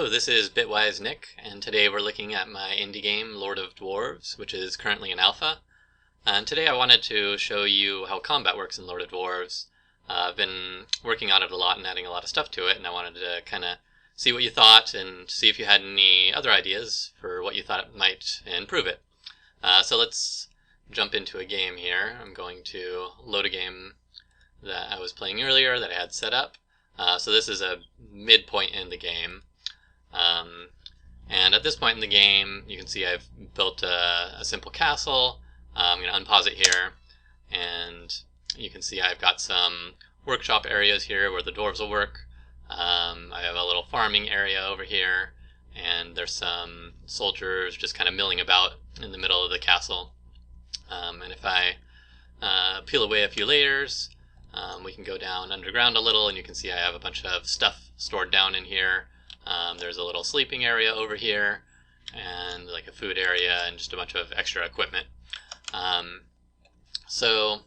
Hello, this is Bitwise Nick, and today we're looking at my indie game, Lord of Dwarves, which is currently in alpha. And today I wanted to show you how combat works in Lord of Dwarves. I've been working on it a lot and adding a lot of stuff to it, and I wanted to kind of see what you thought and see if you had any other ideas for what you thought it might improve it. So let's jump into a game here. I'm going to load a game that I was playing earlier that I had set up. So this is a midpoint in the game. And at this point in the game, you can see I've built a simple castle. I'm going to unpause it here, and you can see I've got some workshop areas here where the dwarves will work. I have a little farming area over here, and there's some soldiers just kind of milling about in the middle of the castle. And if I peel away a few layers, we can go down underground a little, and you can see I have a bunch of stuff stored down in here. There's a little sleeping area over here, and like a food area, and just a bunch of extra equipment. So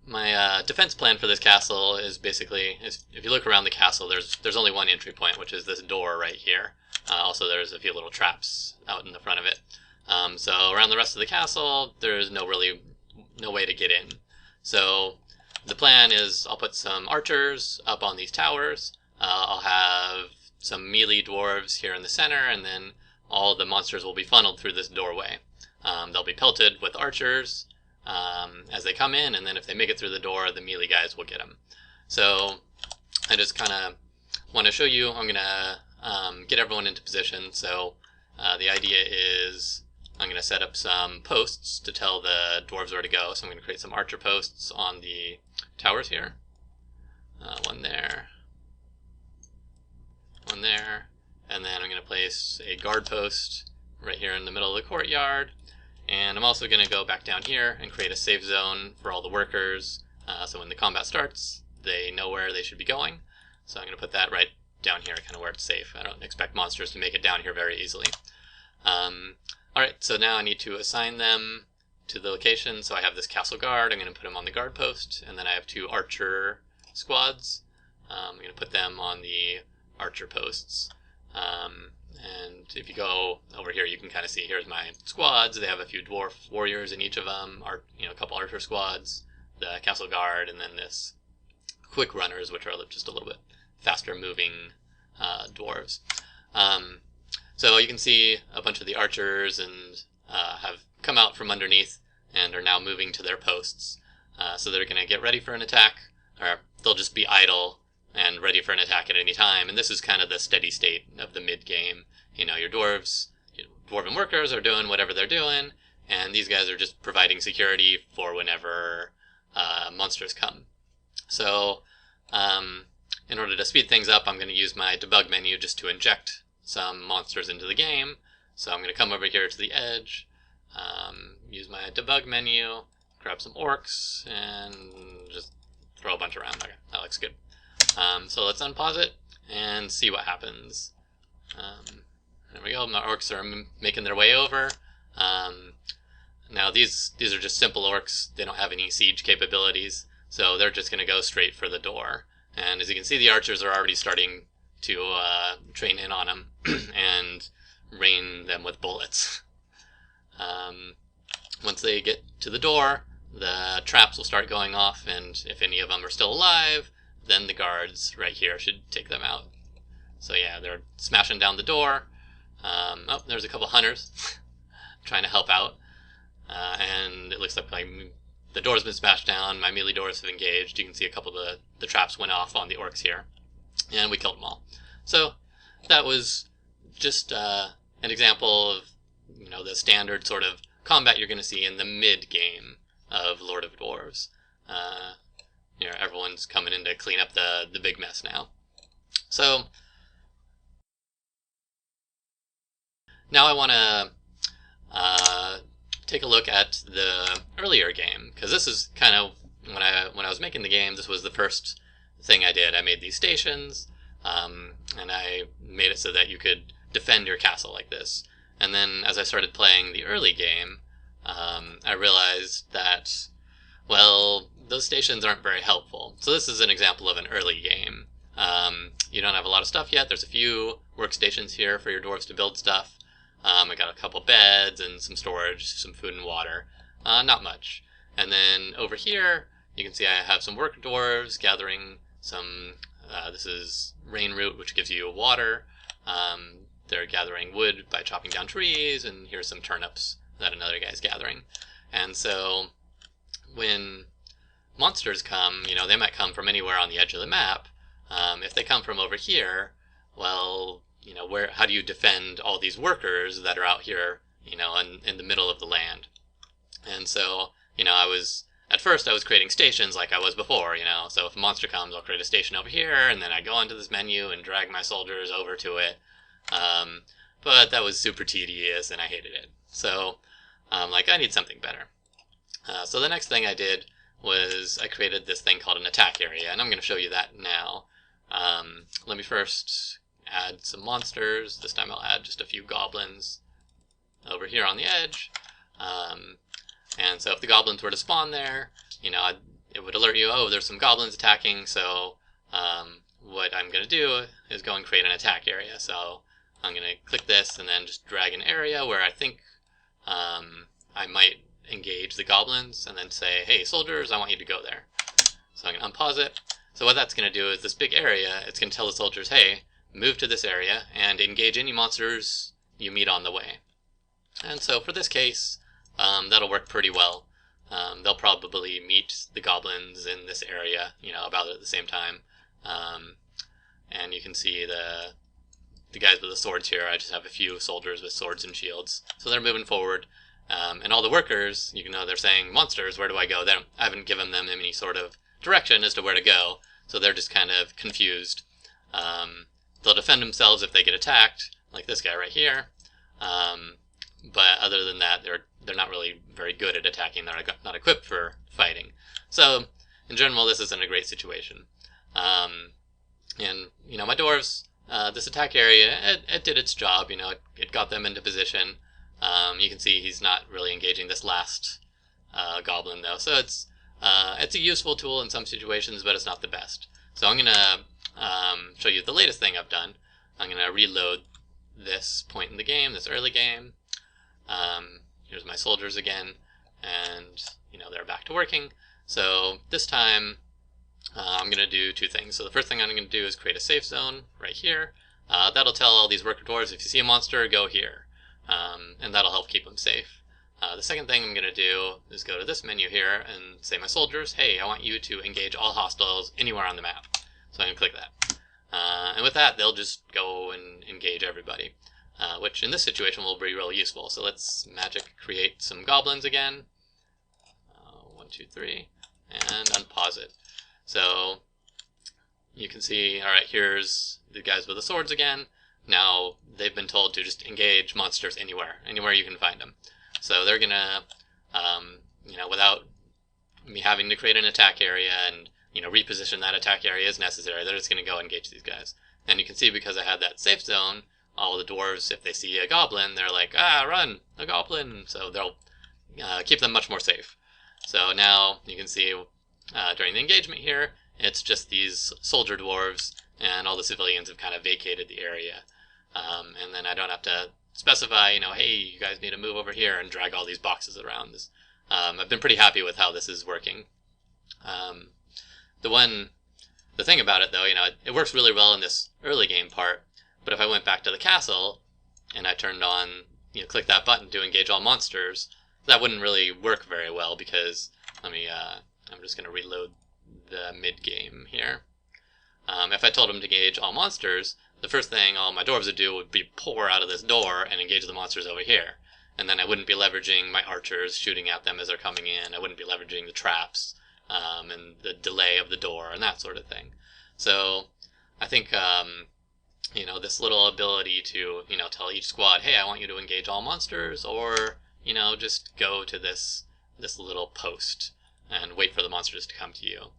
my defense plan for this castle is basically, if you look around the castle, there's only one entry point, which is this door right here. Also, there's a few little traps out in the front of it. So around the rest of the castle, there's no way to get in. So the plan is I'll put some archers up on these towers. I'll have some melee dwarves here in the center, and then all the monsters will be funneled through this doorway. They'll be pelted with archers as they come in, and then if they make it through the door, the melee guys will get them. So I just kind of want to show you. I'm going to get everyone into position. So the idea is I'm going to set up some posts to tell the dwarves where to go. So I'm going to create some archer posts on the towers here. One there. One there, and then I'm going to place a guard post right here in the middle of the courtyard, and I'm also going to go back down here and create a safe zone for all the workers, so when the combat starts they know where they should be going. So I'm going to put that right down here, kind of where it's safe. I don't expect monsters to make it down here very easily. Alright, so now I need to assign them to the location. So I have this castle guard, I'm going to put him on the guard post, and then I have two archer squads. I'm going to put them on the archer posts, and if you go over here, you can kind of see here's my squads. They have a few dwarf warriors in each of them, a couple archer squads, the castle guard, and then this quick runners, which are just a little bit faster moving dwarves. So you can see a bunch of the archers and have come out from underneath and are now moving to their posts. So they're going to get ready for an attack, or they'll just be idle and ready for an attack at any time. And this is kind of the steady state of the mid-game. Your dwarves, dwarven workers are doing whatever they're doing, and these guys are just providing security for whenever monsters come. So in order to speed things up, I'm going to use my debug menu just to inject some monsters into the game. So I'm going to come over here to the edge, use my debug menu, grab some orcs, and just throw a bunch around. Okay, that looks good. So let's unpause it and see what happens. There we go, my orcs are making their way over. Now these are just simple orcs, they don't have any siege capabilities, so they're just going to go straight for the door. And as you can see, the archers are already starting to train in on them and rain them with bullets. Once they get to the door, the traps will start going off, and if any of them are still alive, then the guards right here should take them out. So yeah, they're smashing down the door. Oh, there's a couple hunters trying to help out. And it looks like the door's been smashed down, my melee doors have engaged. You can see a couple of the traps went off on the orcs here. And we killed them all. So that was just an example of the standard sort of combat you're going to see in the mid-game of Lord of Dwarves. Everyone's coming in to clean up the big mess now. So now I want to take a look at the earlier game, because this is kind of when I was making the game, this was the first thing I did. I made these stations, and I made it so that you could defend your castle like this. And then as I started playing the early game, I realized that, well, those stations aren't very helpful. So this is an example of an early game You don't have a lot of stuff yet. There's a few workstations here for your dwarves to build stuff. I got a couple beds and some storage, some food and water. Not much. And then over here, you can see I have some worker dwarves gathering some, this is rain root, which gives you water. They're gathering wood by chopping down trees, and here's some turnips that another guy's gathering. And so when monsters come, they might come from anywhere on the edge of the map. If they come from over here, well, how do you defend all these workers that are out here, in the middle of the land? And so, at first I was creating stations like I was before, so if a monster comes, I'll create a station over here, and then I go into this menu and drag my soldiers over to it. But that was super tedious, and I hated it. So, I need something better. So the next thing I did was I created this thing called an attack area, and I'm going to show you that now. Let me first add some monsters. This time I'll add just a few goblins over here on the edge. And so if the goblins were to spawn there, it would alert you, oh, there's some goblins attacking, so what I'm going to do is go and create an attack area. So I'm going to click this and then just drag an area where I think I might engage the goblins, and then say, hey, soldiers, I want you to go there. So I'm going to unpause it. So what that's going to do is this big area, it's going to tell the soldiers, hey, move to this area and engage any monsters you meet on the way. And so for this case, that'll work pretty well. They'll probably meet the goblins in this area, about at the same time. And you can see the guys with the swords here. I just have a few soldiers with swords and shields. So they're moving forward. And all the workers, they're saying, monsters, where do I go? I haven't given them any sort of direction as to where to go, so they're just kind of confused. They'll defend themselves if they get attacked, like this guy right here. But other than that, they're not really very good at attacking. They're not equipped for fighting. So, in general, this isn't a great situation. And, my dwarves, this attack area, it did its job. It got them into position. You can see he's not really engaging this last goblin, though. So it's a useful tool in some situations, but it's not the best. So I'm going to show you the latest thing I've done. I'm going to reload this point in the game, this early game. Here's my soldiers again, and they're back to working. So this time I'm going to do two things. So the first thing I'm going to do is create a safe zone right here. That'll tell all these worker dwarves, if you see a monster, go here. And that'll help keep them safe. The second thing I'm going to do is go to this menu here and say my soldiers, hey, I want you to engage all hostiles anywhere on the map. So I'm going to click that. And with that, they'll just go and engage everybody, which in this situation will be really useful. So let's magic create some goblins again. 1, 2, 3, and unpause it. So you can see, all right, here's the guys with the swords again. Now they've been told to just engage monsters anywhere you can find them. So they're gonna, without me having to create an attack area and reposition that attack area as necessary, they're just gonna go engage these guys. And you can see, because I had that safe zone, all the dwarves, if they see a goblin, they're like, run, a goblin. So they'll keep them much more safe. So now you can see during the engagement here, it's just these soldier dwarves, and all the civilians have kind of vacated the area. And then I don't have to specify, hey, you guys need to move over here and drag all these boxes around. I've been pretty happy with how this is working. The thing about it, though, it works really well in this early game part, but if I went back to the castle and I turned on, click that button to engage all monsters, that wouldn't really work very well, because, I'm just going to reload the mid-game here. If I told them to engage all monsters, the first thing all my dwarves would do would be pour out of this door and engage the monsters over here. And then I wouldn't be leveraging my archers shooting at them as they're coming in. I wouldn't be leveraging the traps and the delay of the door and that sort of thing. So I think, this little ability to, tell each squad, hey, I want you to engage all monsters, or, just go to this little post and wait for the monsters to come to you.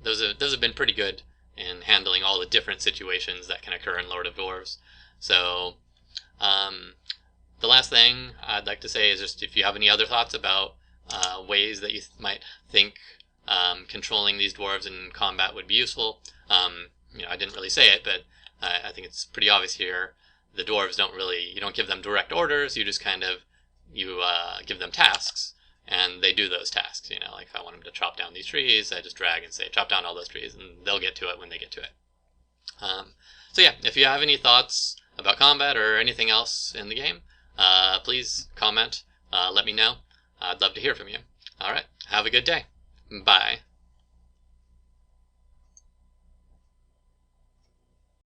Those have been pretty good in handling all the different situations that can occur in Lord of Dwarves. So the last thing I'd like to say is just, if you have any other thoughts about ways that you might think controlling these dwarves in combat would be useful. I didn't really say it, but I think it's pretty obvious here. The dwarves you don't give them direct orders. You just give them tasks, and they do those tasks. Like if I want them to chop down these trees, I just drag and say chop down all those trees, and they'll get to it when they get to it. So yeah, if you have any thoughts about combat or anything else in the game, please comment, let me know. I'd love to hear from you. All right, have a good day. Bye.